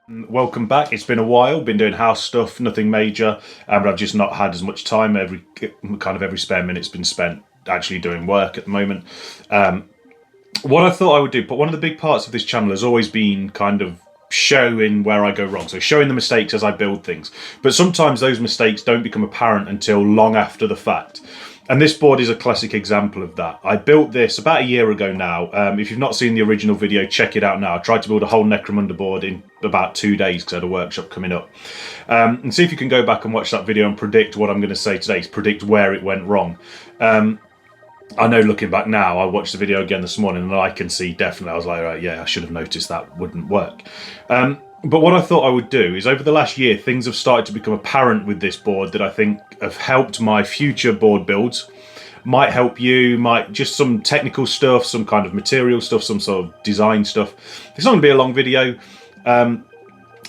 Welcome back. It's been a while, been doing house stuff, nothing major, but I've just not had as much time. Every spare minute's been spent actually doing work at the moment. What I thought I would do, but one of the big parts of this channel has always been kind of showing where I go wrong, so showing the mistakes as I build things. But sometimes those mistakes don't become apparent until long after the fact. And this board is a classic example of that. I built this about a year ago now. If you've not seen the original video, check it out now. I tried to build a whole Necromunda board in about 2 days because I had a workshop coming up. And see if you can go back and watch that video and predict what I'm going to say today, predict where it went wrong. I know looking back now, I watched the video again this morning and I can see definitely, I was like, right, yeah, I should have noticed that wouldn't work. But what I thought I would do is over the last year, things have started to become apparent with this board that I think have helped my future board builds. Might help you, might just some technical stuff, some kind of material stuff, some sort of design stuff. It's not going to be a long video,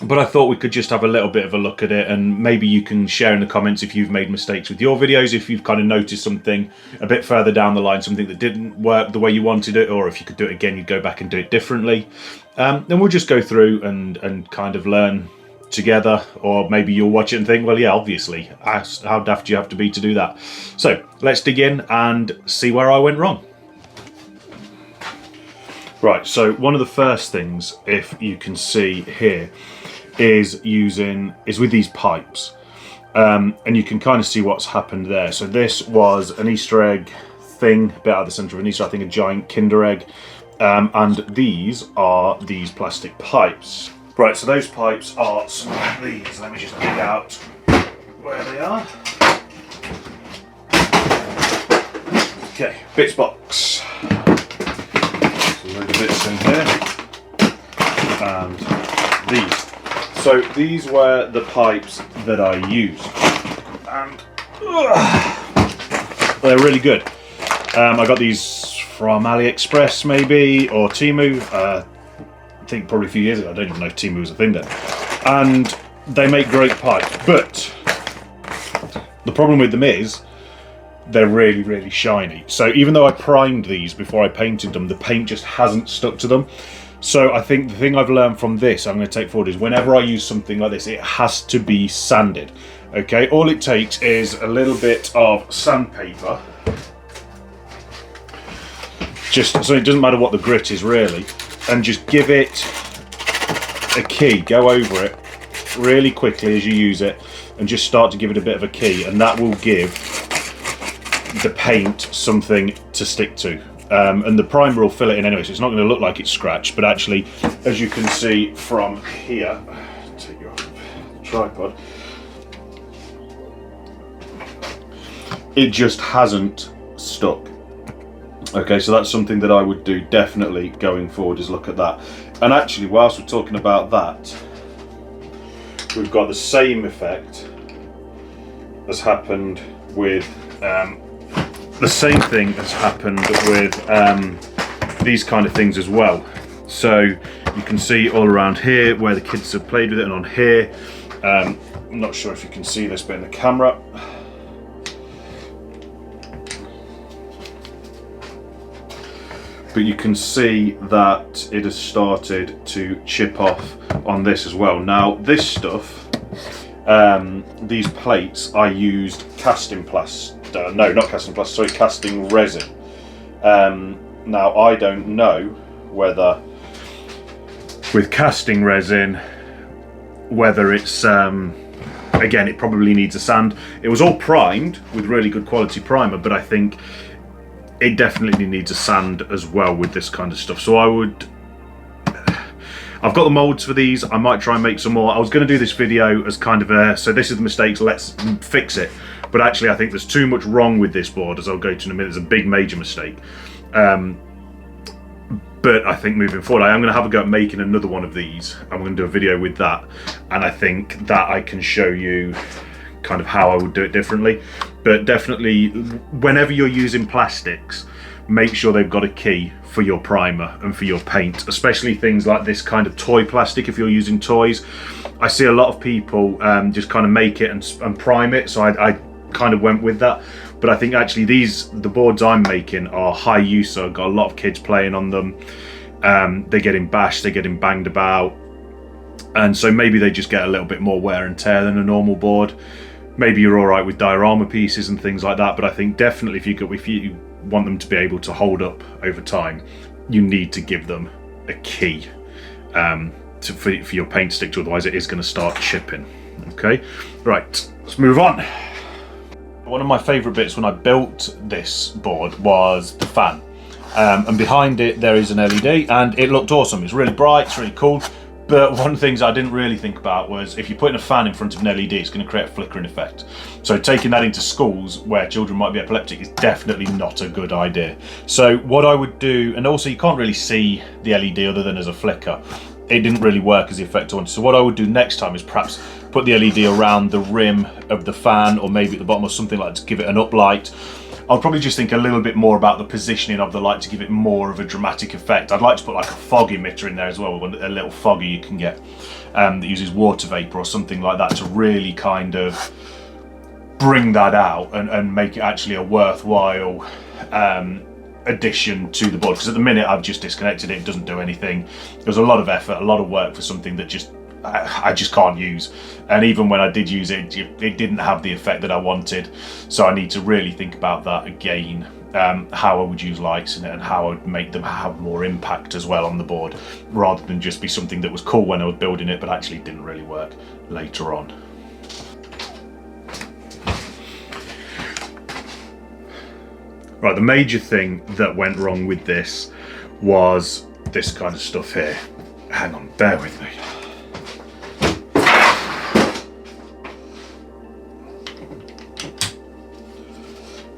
but I thought we could just have a little bit of a look at it, and maybe you can share in the comments if you've made mistakes with your videos, if you've kind of noticed something a bit further down the line, something that didn't work the way you wanted it, or if you could do it again, you'd go back and do it differently. Then we'll just go through and kind of learn together, or maybe you'll watch it and think, well, yeah, obviously, how daft do you have to be to do that? So let's dig in and see where I went wrong. Right, so one of the first things, if you can see here, is with these pipes, and you can kind of see what's happened there. So this was an Easter egg thing, a bit out of the centre of an Easter, I think a giant Kinder egg, and these are these plastic pipes. Right, so those pipes are some of these. Let me just dig out where they are. Okay, bits box. So a load of bits in here, and these. So these were the pipes that I used, and they're really good. I got these from AliExpress maybe, or Temu, I think probably a few years ago. I don't even know if Temu was a thing then. And they make great pipes, but the problem with them is they're really, really shiny. So even though I primed these before I painted them, the paint just hasn't stuck to them. So I think the thing I've learned from this, I'm going to take forward, is whenever I use something like this, it has to be sanded. Okay, all it takes is a little bit of sandpaper, just so it doesn't matter what the grit is really, and just give it a key. Go over it really quickly as you use it, and just start to give it a bit of a key, and that will give the paint something to stick to. And the primer will fill it in anyway, so it's not going to look like it's scratched, but actually, as you can see from here, take you off the tripod, it just hasn't stuck. Okay, so that's something that I would do definitely going forward, is look at that. And actually, whilst we're talking about that, we've got the same effect has happened with the same thing has happened with these kind of things as well. So you can see all around here where the kids have played with it, and on here, I'm not sure if you can see this bit in the camera. But you can see that it has started to chip off on this as well. Now this stuff, these plates, I used casting plaster. No, not casting plaster, sorry, casting resin. Now I don't know whether with casting resin, whether it's, again, it probably needs a sand. It was all primed with really good quality primer, but I think it definitely needs a sand as well with this kind of stuff. So I've got the molds for these. I might try and make some more. I was going to do this video as kind of a, so this is the mistakes, let's fix it. But actually I think there's too much wrong with this board, as I'll go to in a minute. There's a big major mistake. But I think moving forward, I am going to have a go at making another one of these. I'm going to do a video with that. And I think that I can show you kind of how I would do it differently. But definitely, whenever you're using plastics, make sure they've got a key for your primer and for your paint, especially things like this kind of toy plastic. If you're using toys, I see a lot of people just kind of make it and prime it, so I kind of went with that. But I think actually the boards I'm making are high use, so I've got a lot of kids playing on them. They're getting bashed, they're getting banged about, and so maybe they just get a little bit more wear and tear than a normal board. Maybe you're all right with diorama pieces and things like that, but I think definitely if you want them to be able to hold up over time, you need to give them a key for your paint to stick to, otherwise it is going to start chipping. Okay, right, let's move on. One of my favourite bits when I built this board was the fan, and behind it there is an LED, and it looked awesome. It's really bright, it's really cool. But one of the things I didn't really think about was if you're putting a fan in front of an LED, it's going to create a flickering effect. So taking that into schools where children might be epileptic is definitely not a good idea. So what I would do, and also you can't really see the LED other than as a flicker. It didn't really work as the effect I wanted. So what I would do next time is perhaps put the LED around the rim of the fan, or maybe at the bottom or something like that, to give it an uplight. I'll probably just think a little bit more about the positioning of the light to give it more of a dramatic effect. I'd like to put like a fog emitter in there as well, a little foggy you can get that uses water vapor or something like that to really kind of bring that out and make it actually a worthwhile addition to the board. Because at the minute I've just disconnected it, it doesn't do anything. It was a lot of effort, a lot of work for something that I just can't use, and even when I did use it, it didn't have the effect that I wanted. So I need to really think about that again, how I would use lights in it and how I would make them have more impact as well on the board, rather than just be something that was cool when I was building it but actually didn't really work later on. Right, the major thing that went wrong with this was this kind of stuff here. Hang on, bear with me.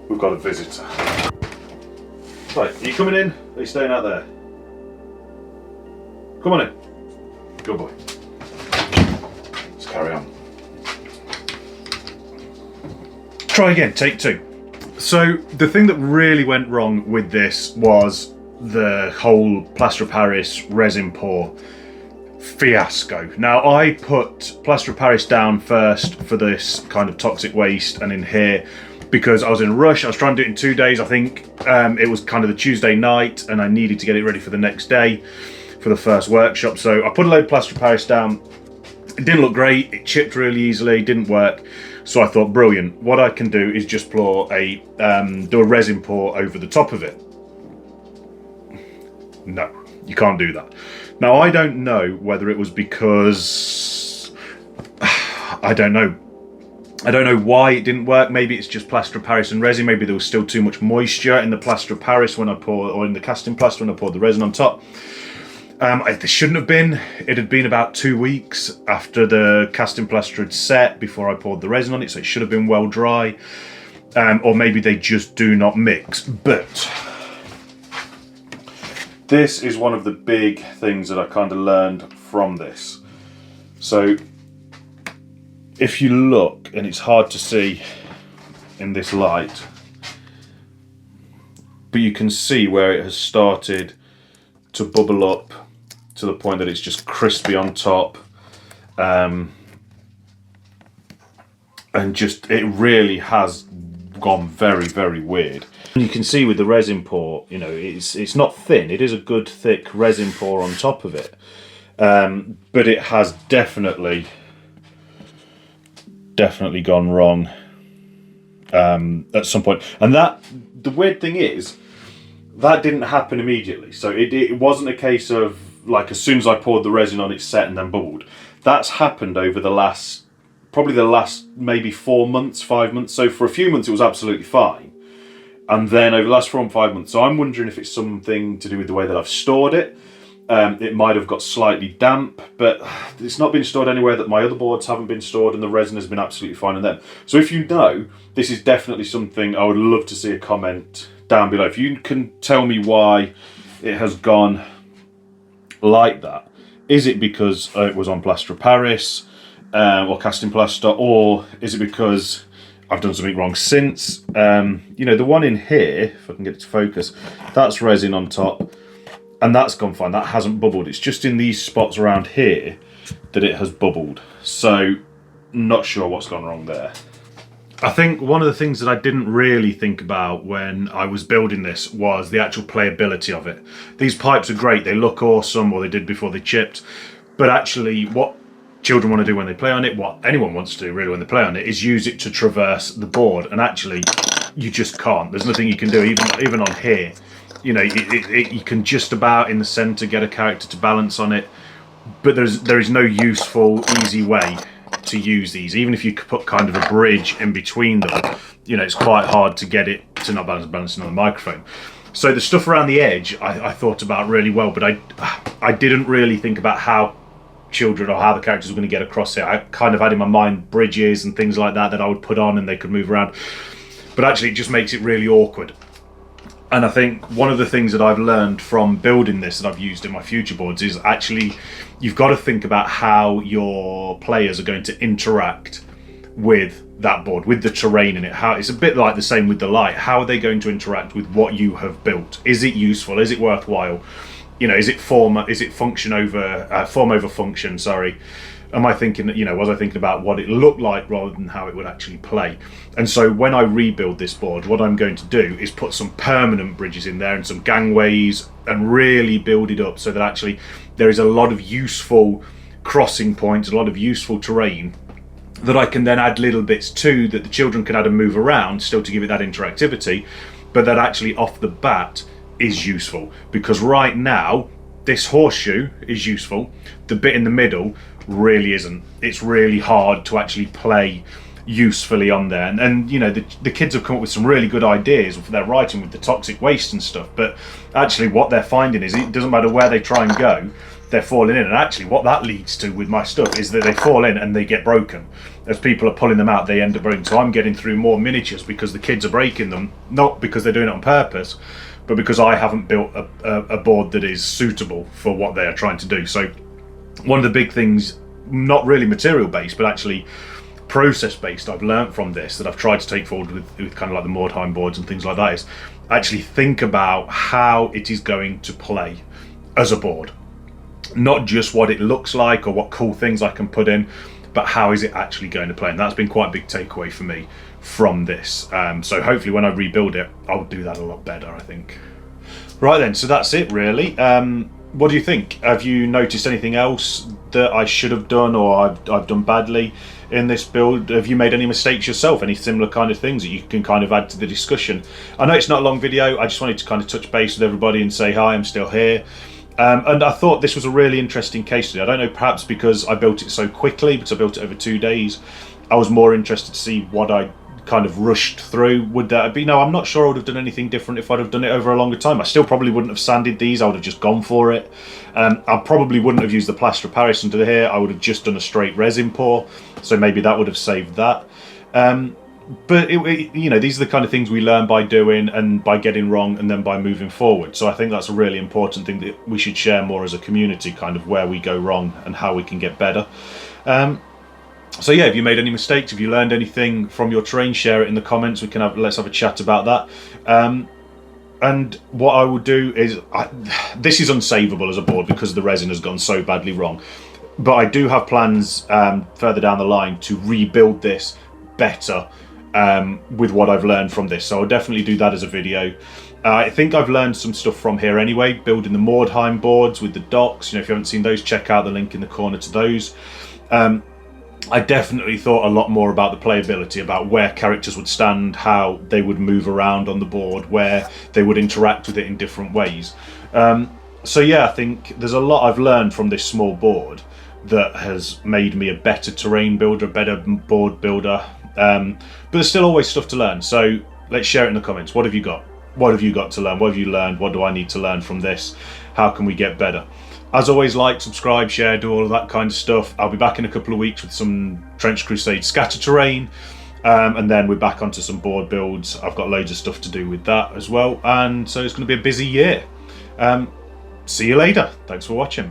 We've got a visitor. Right, are you coming in? Are you staying out there? Come on in. Good boy. Let's carry on. Try again, take two. So the thing that really went wrong with this was the whole plaster of Paris resin pour fiasco. Now I put plaster of Paris down first for this kind of toxic waste and in here, because I was in a rush. I was trying to do it in 2 days. I think it was kind of the Tuesday night and I needed to get it ready for the next day for the first workshop. So I put a load of plaster of Paris down. It didn't look great. It chipped really easily, didn't work. So I thought, brilliant. What I can do is just do a resin pour over the top of it. No, you can't do that. Now I don't know whether it was because, I don't know why it didn't work. Maybe it's just plaster of Paris and resin. Maybe there was still too much moisture in the plaster of Paris when I poured, or in the casting plaster when I poured the resin on top. There shouldn't have been. It had been about 2 weeks after the casting plaster had set before I poured the resin on it, so it should have been well dry. Or maybe they just do not mix. But this is one of the big things that I kind of learned from this. So if you look, and it's hard to see in this light, but you can see where it has started to bubble up to the point that it's just crispy on top, and just it really has gone very, very weird. And you can see with the resin pour, you know, it's not thin. It is a good thick resin pour on top of it, but it has definitely gone wrong at some point. And the weird thing is, that didn't happen immediately. So it wasn't a case of like as soon as I poured the resin on, it set and then bubbled. That's happened over probably the last maybe 4 months, 5 months. So for a few months it was absolutely fine, and then over the last 4 and 5 months. So I'm wondering if it's something to do with the way that I've stored it. It might have got slightly damp, but it's not been stored anywhere that my other boards haven't been stored, and the resin has been absolutely fine in them. So if you know, this is definitely something I would love to see a comment down below. If you can tell me why it has gone like that. Is it because it was on plaster of Paris or casting plaster, or is it because I've done something wrong since? You know, the one in here, if I can get it to focus, that's resin on top, and that's gone fine. That hasn't bubbled. It's just in these spots around here that it has bubbled. So not sure what's gone wrong there. I think one of the things that I didn't really think about when I was building this was the actual playability of it. These pipes are great, they look awesome, or they did before they chipped, but actually what children want to do when they play on it, what anyone wants to do really when they play on it, is use it to traverse the board. And actually, you just can't. There's nothing you can do, even on here. You know, you can just about in the centre get a character to balance on it, but there is no useful, easy way to use these. Even if you could put kind of a bridge in between them, you know, it's quite hard to get it to not balancing on the microphone. So the stuff around the edge, I thought about really well, but I didn't really think about how children or how the characters were going to get across it. I kind of had in my mind bridges and things like that I would put on and they could move around, but actually it just makes it really awkward. And I think one of the things that I've learned from building this that I've used in my future boards is actually you've got to think about how your players are going to interact with that board, with the terrain in it. How it's a bit like the same with the light. How are they going to interact with what you have built? Is it useful? Is it worthwhile? You know, is it form over function? Sorry. Am I thinking, you know, was I thinking about what it looked like rather than how it would actually play? And so when I rebuild this board, what I'm going to do is put some permanent bridges in there and some gangways and really build it up so that actually there is a lot of useful crossing points, a lot of useful terrain that I can then add little bits to, that the children can add and move around still to give it that interactivity, but that actually off the bat is useful. Because right now, this horseshoe is useful, the bit in the middle really isn't. It's really hard to actually play usefully on there, and you know, the kids have come up with some really good ideas for their writing with the toxic waste and stuff, but actually what they're finding is it doesn't matter where they try and go, they're falling in. And actually what that leads to with my stuff is that they fall in and they get broken. As people are pulling them out, they end up breaking. So I'm getting through more miniatures because the kids are breaking them, not because they're doing it on purpose, but because I haven't built a board that is suitable for what they are trying to do. So one of the big things, not really material based, but actually process based, I've learnt from this that I've tried to take forward with kind of like the Mordheim boards and things like that, is actually think about how it is going to play as a board. Not just what it looks like or what cool things I can put in, but how is it actually going to play? And that's been quite a big takeaway for me from this. So hopefully when I rebuild it, I'll do that a lot better, I think. Right then, so that's it really. What do you think? Have you noticed anything else that I should have done or I've done badly in this build? Have you made any mistakes yourself? Any similar kind of things that you can kind of add to the discussion? I know it's not a long video. I just wanted to kind of touch base with everybody and say hi, I'm still here. And I thought this was a really interesting case study. I don't know, perhaps because I built it so quickly, because I built it over 2 days, I was more interested to see what I kind of rushed through. Would that be? No, I'm not sure I would have done anything different if I'd have done it over a longer time. I still probably wouldn't have sanded these. I would have just gone for it. I probably wouldn't have used the plaster of Paris under here. I would have just done a straight resin pour. So maybe that would have saved that. But you know, these are the kind of things we learn by doing and by getting wrong and then by moving forward. So I think that's a really important thing that we should share more as a community, kind of where we go wrong and how we can get better. So yeah, if you made any mistakes, if you learned anything from your terrain, share it in the comments. Let's have a chat about that. And what I will do is, this is unsavable as a board because the resin has gone so badly wrong. But I do have plans further down the line to rebuild this better with what I've learned from this. So I'll definitely do that as a video. I think I've learned some stuff from here anyway, building the Mordheim boards with the docks. You know, if you haven't seen those, check out the link in the corner to those. I definitely thought a lot more about the playability, about where characters would stand, how they would move around on the board, where they would interact with it in different ways. So yeah, I think there's a lot I've learned from this small board that has made me a better terrain builder, a better board builder. But there's still always stuff to learn. So let's share it in the comments. What have you got? What have you got to learn? What have you learned? What do I need to learn from this? How can we get better? As always, like, subscribe, share, do all of that kind of stuff. I'll be back in a couple of weeks with some Trench Crusade scatter terrain. And then we're back onto some board builds. I've got loads of stuff to do with that as well. And so it's going to be a busy year. See you later. Thanks for watching.